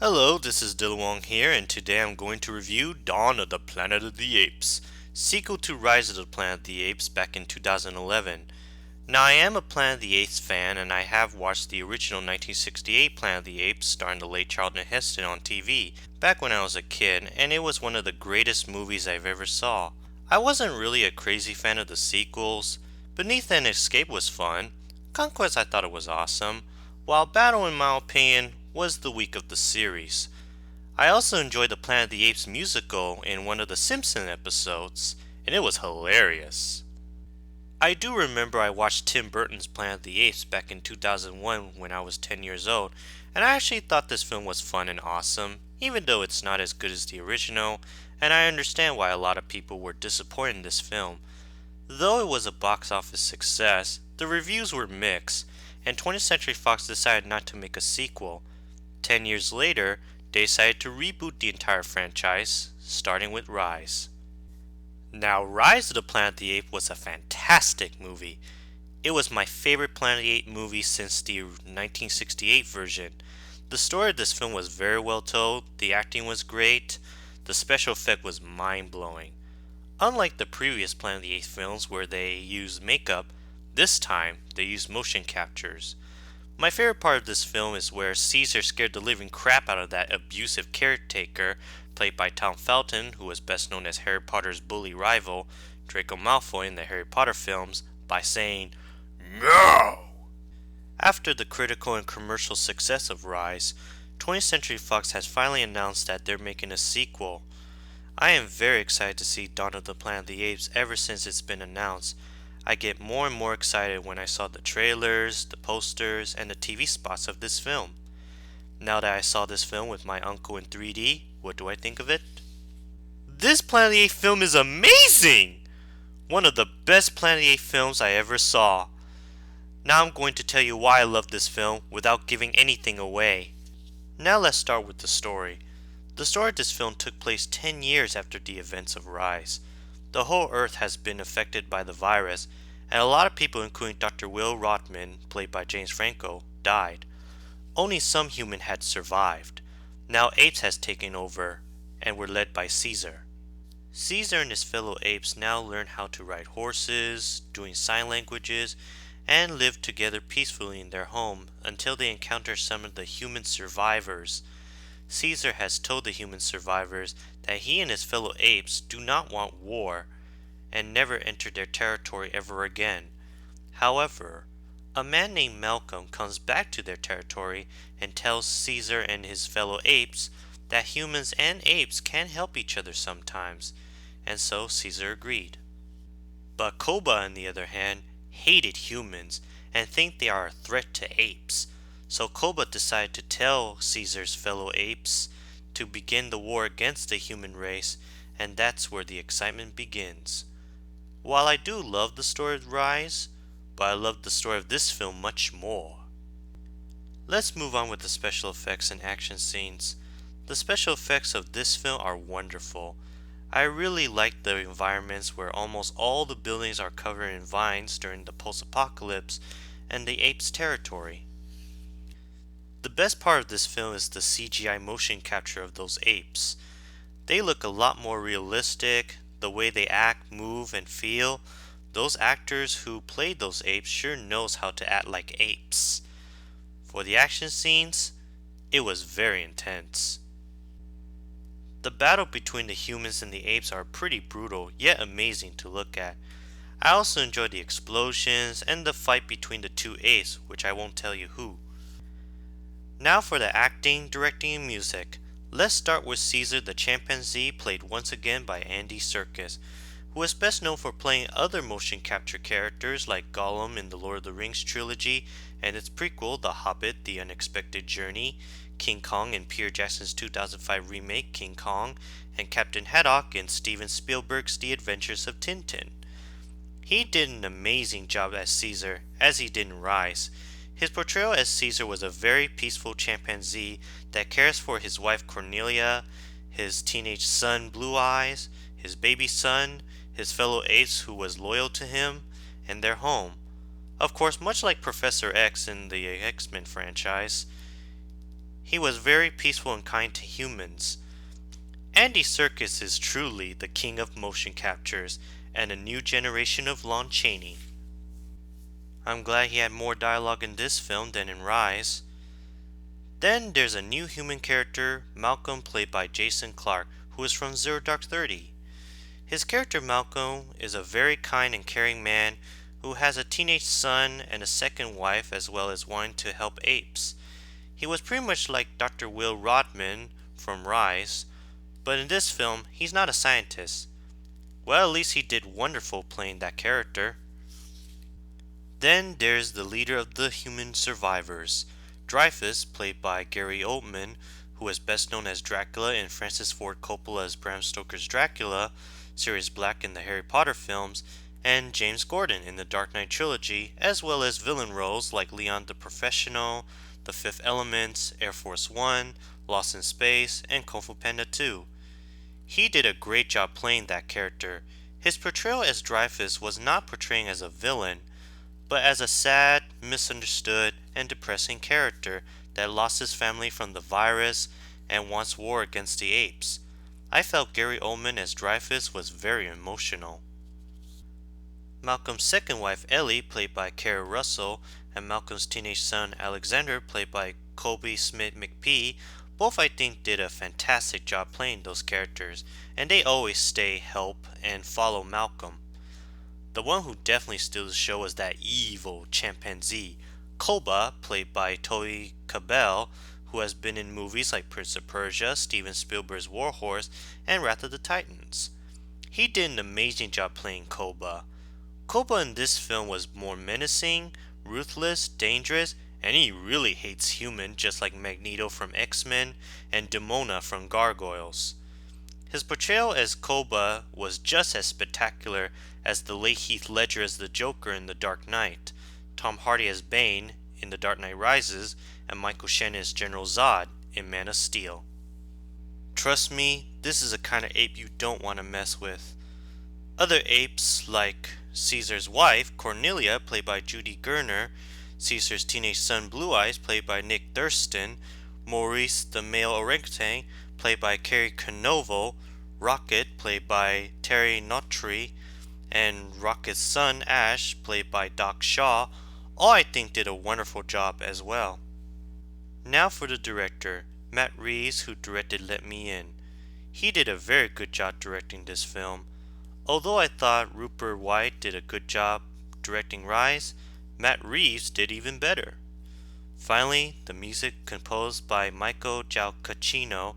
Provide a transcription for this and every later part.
Hello, this is Dilawong here, and today I'm going to review Dawn of the Planet of the Apes, sequel to Rise of the Planet of the Apes back in 2011. Now, I am a Planet of the Apes fan, and I have watched the original 1968 Planet of the Apes starring the late Charlton Heston on TV back when I was a kid, and it was one of the greatest movies I've ever saw. I wasn't really a crazy fan of the sequels. Beneath and Escape was fun. Conquest I thought it was awesome, while Battle in my opinion was the weak of the series. I also enjoyed the Planet of the Apes musical in one of the Simpson episodes, and it was hilarious. I do remember I watched Tim Burton's Planet of the Apes back in 2001 when I was 10 years old, and I actually thought this film was fun and awesome, even though it's not as good as the original, and I understand why a lot of people were disappointed in this film. Though it was a box office success, the reviews were mixed, and 20th Century Fox decided not to make a sequel. 10 years later, they decided to reboot the entire franchise, starting with Rise. Now, Rise of the Planet of the Apes was a fantastic movie. It was my favorite Planet of the Apes movie since the 1968 version. The story of this film was very well told, the acting was great, the special effect was mind blowing. Unlike the previous Planet of the Apes films where they used makeup, this time they used motion captures. My favorite part of this film is where Caesar scared the living crap out of that abusive caretaker, played by Tom Felton, who was best known as Harry Potter's bully rival, Draco Malfoy in the Harry Potter films, by saying, "No!" After the critical and commercial success of Rise, 20th Century Fox has finally announced that they're making a sequel. I am very excited to see Dawn of the Planet of the Apes ever since it's been announced. I get more and more excited when I saw the trailers, the posters, and the TV spots of this film. Now that I saw this film with my uncle in 3D, what do I think of it? This Planet of the Apes film is amazing! One of the best Planet of the Apes films I ever saw. Now I'm going to tell you why I love this film without giving anything away. Now let's start with the story. The story of this film took place 10 years after the events of Rise. The whole Earth has been affected by the virus, and a lot of people, including Dr. Will Rodman, played by James Franco, died. Only some humans had survived. Now Apes has taken over, and were led by Caesar. Caesar and his fellow apes now learn how to ride horses, doing sign languages, and live together peacefully in their home until they encounter some of the human survivors. Caesar has told the human survivors that he and his fellow apes do not want war and never enter their territory ever again. However, a man named Malcolm comes back to their territory and tells Caesar and his fellow apes that humans and apes can help each other sometimes, and so Caesar agreed. But Koba, on the other hand, hated humans and think they are a threat to apes. So Koba decided to tell Caesar's fellow apes to begin the war against the human race, and that's where the excitement begins. While I do love the story of Rise, but I love the story of this film much more. Let's move on with the special effects and action scenes. The special effects of this film are wonderful. I really like the environments where almost all the buildings are covered in vines during the post-apocalypse and the apes' territory. The best part of this film is the CGI motion capture of those apes. They look a lot more realistic, the way they act, move, and feel. Those actors who played those apes sure knows how to act like apes. For the action scenes, it was very intense. The battle between the humans and the apes are pretty brutal, yet amazing to look at. I also enjoy the explosions and the fight between the two apes, which I won't tell you who. Now for the acting, directing, and music. Let's start with Caesar the chimpanzee, played once again by Andy Serkis, who is best known for playing other motion capture characters like Gollum in the Lord of the Rings trilogy and its prequel, The Hobbit: The Unexpected Journey, King Kong in Peter Jackson's 2005 remake King Kong, and Captain Haddock in Steven Spielberg's The Adventures of Tintin. He did an amazing job as Caesar, as he did in Rise. His portrayal as Caesar was a very peaceful chimpanzee that cares for his wife Cornelia, his teenage son Blue Eyes, his baby son, his fellow apes who was loyal to him, and their home. Of course, much like Professor X in the X-Men franchise, He was very peaceful and kind to humans. Andy Serkis is truly the king of motion captures and a new generation of Lon Chaney. I'm glad he had more dialogue in this film than in Rise. Then there's a new human character, Malcolm, played by Jason Clarke, who is from Zero Dark 30. His character Malcolm is a very kind and caring man who has a teenage son and a second wife as well as wanting to help apes. He was pretty much like Dr. Will Rodman from Rise, but in this film he's not a scientist. Well, at least he did wonderful playing that character. Then there's the leader of the human survivors, Dreyfus, played by Gary Oldman, who is best known as Dracula in Francis Ford Coppola's Bram Stoker's Dracula, Sirius Black in the Harry Potter films, and James Gordon in the Dark Knight trilogy, as well as villain roles like Leon the Professional, The Fifth Element, Air Force One, Lost in Space, and Kung Fu Panda 2. He did a great job playing that character. His portrayal as Dreyfus was not portraying as a villain, but as a sad, misunderstood, and depressing character that lost his family from the virus and wants war against the apes. I felt Gary Oldman as Dreyfus was very emotional. Malcolm's second wife Ellie, played by Kara Russell, and Malcolm's teenage son Alexander, played by Kobe Smith McPhee, both I think did a fantastic job playing those characters, and they always stay, help, and follow Malcolm. The one who definitely steals the show is that evil chimpanzee, Koba, played by Toby Cabell, who has been in movies like Prince of Persia, Steven Spielberg's War Horse, and Wrath of the Titans. He did an amazing job playing Koba. Koba in this film was more menacing, ruthless, dangerous, and he really hates humans just like Magneto from X-Men and Demona from Gargoyles. His portrayal as Koba was just as spectacular as the late Heath Ledger as the Joker in The Dark Knight, Tom Hardy as Bane in The Dark Knight Rises, and Michael Shannon as General Zod in Man of Steel. Trust me, this is a kind of ape you don't want to mess with. Other apes like Caesar's wife, Cornelia, played by Judy Gerner, Caesar's teenage son Blue Eyes, played by Nick Thurston, Maurice the male orangutan, played by Kerry Canovo, Rocket, played by Terry Notary, and Rocket's son Ash, played by Doc Shaw, all I think did a wonderful job as well. Now for the director, Matt Reeves, who directed Let Me In. He did a very good job directing this film. Although I thought Rupert White did a good job directing Rise, Matt Reeves did even better. Finally, the music composed by Michael Giacchino,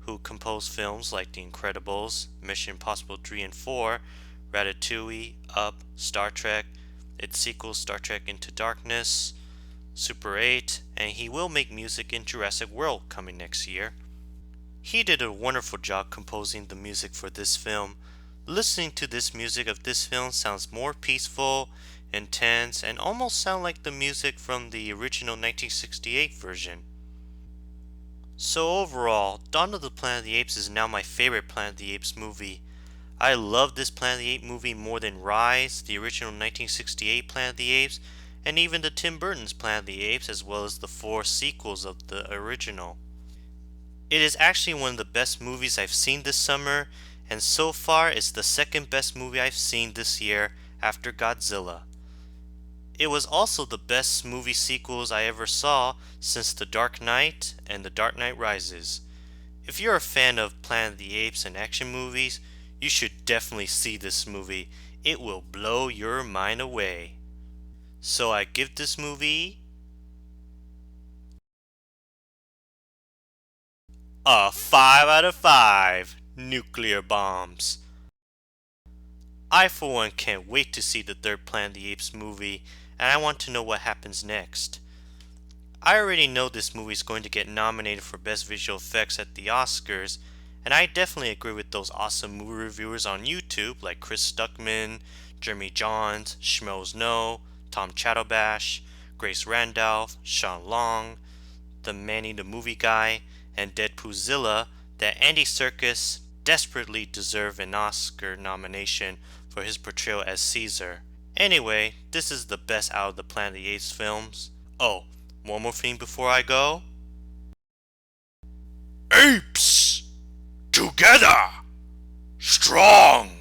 who composed films like The Incredibles, Mission Impossible 3 and 4, Ratatouille, Up, Star Trek, its sequel Star Trek Into Darkness, Super 8, and he will make music in Jurassic World coming next year. He did a wonderful job composing the music for this film. Listening to this music of this film sounds more peaceful, intense, and almost sound like the music from the original 1968 version. So overall, Dawn of the Planet of the Apes is now my favorite Planet of the Apes movie. I love this Planet of the Apes movie more than Rise, the original 1968 Planet of the Apes, and even the Tim Burton's Planet of the Apes, as well as the 4 sequels of the original. It is actually one of the best movies I've seen this summer, and so far it's the second best movie I've seen this year after Godzilla. It was also the best movie sequels I ever saw since The Dark Knight and The Dark Knight Rises. If you're a fan of Planet of the Apes and action movies, you should definitely see this movie. It will blow your mind away. So I give this movie a 5 out of 5 nuclear bombs. I for one can't wait to see the third Planet of the Apes movie, and I want to know what happens next. I already know this movie is going to get nominated for Best Visual Effects at the Oscars, and I definitely agree with those awesome movie reviewers on YouTube like Chris Stuckman, Jeremy Johns, Schmoes No, Tom Chatterbash, Grace Randolph, Sean Long, the Manny the Movie Guy, and Deadpoolzilla that Andy Serkis desperately deserved an Oscar nomination for his portrayal as Caesar. Anyway, this is the best out of the Planet of the Apes films. Oh, one more thing before I go. Apes! Together! Strong!